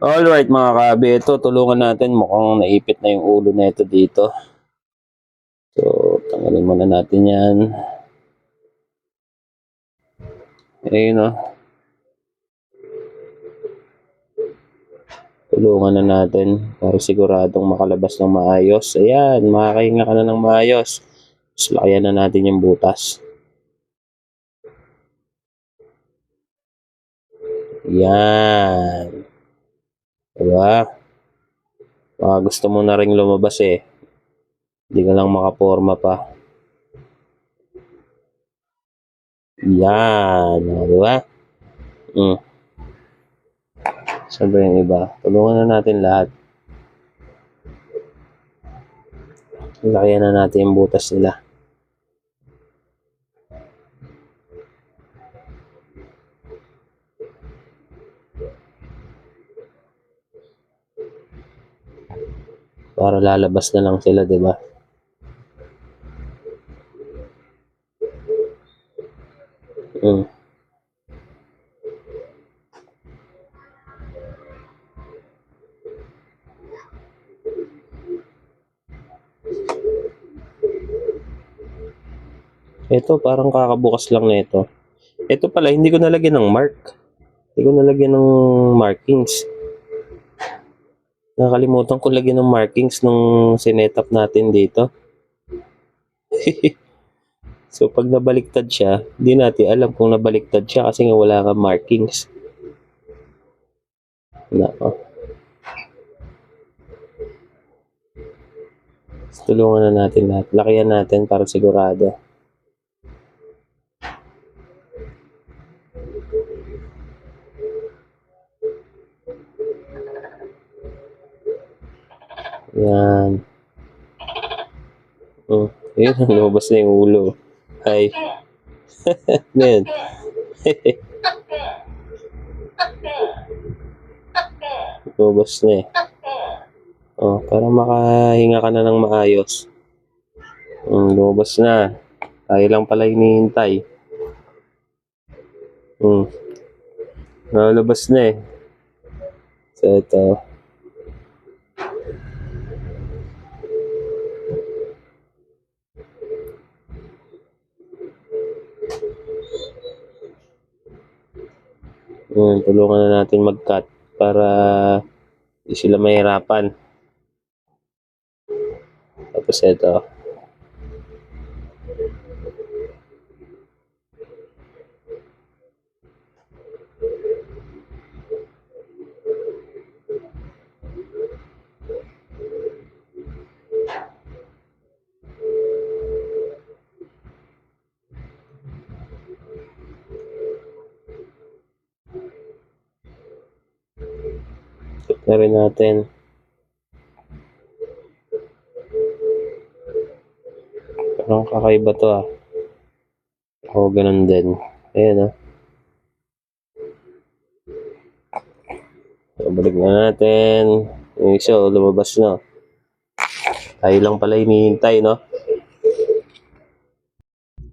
Alright mga kabi, ito tulungan natin, mukhang naipit na yung ulo na ito dito. So, tanggalin muna natin yan. Ayun o. Tulungan na natin para siguradong makalabas ng maayos. Ayan, makakahinga ka na ng maayos. Tapos lakayan na natin yung butas. Yan. Diba? Baka gusto mo na rin lumabas eh. Hindi ka lang makaporma pa. Yan. Diba? Sabi yung iba. Tulungan na natin lahat. Lakayan na natin yung butas nila. Para lalabas na lang sila, di ba? Ito, parang kakabukas lang na ito. Ito pala, hindi ko nalagyan ng mark. Hindi ko nalagyan ng markings. Nakalimutan ko lagyan ng markings nung sinetap natin dito. So, pag nabaliktad siya, hindi natin alam kung nabaliktad siya kasi nga wala kang markings. Nako. Tulungan na natin lahat. Lakihan natin para sigurado. Yan. Ayun, lumabas na yung ulo. Ay. Yan. Lumabas na eh. Para makahinga ka na ng maayos. Lumabas na. Tayo lang pala hinihintay. Nalabas na eh. So, ito. Tulungan na natin mag-cut para hindi sila mahirapan. Tapos ito. Cut na rin natin. Parang kakaiba to ah. Ganun din. Ayan ah. So, balik na natin. Yung isa, lumabas na. Tayo lang pala hinihintay, no?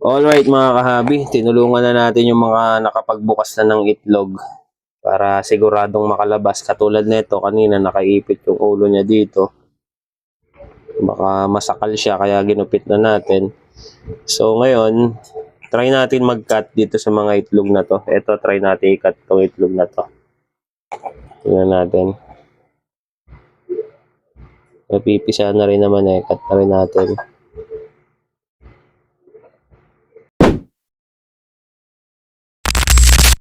Alright mga kahabi, tinulungan na natin yung mga nakapagbukas na ng itlog para siguradong makalabas. Katulad nito, kanina nakaipit yung ulo niya dito. Baka masakal siya kaya ginupit na natin. So ngayon, try natin mag-cut dito sa mga itlog na to. Ito, try natin i-cut tong itlog na to. Tingnan natin. Napipisa na rin naman eh. Cut na rin natin.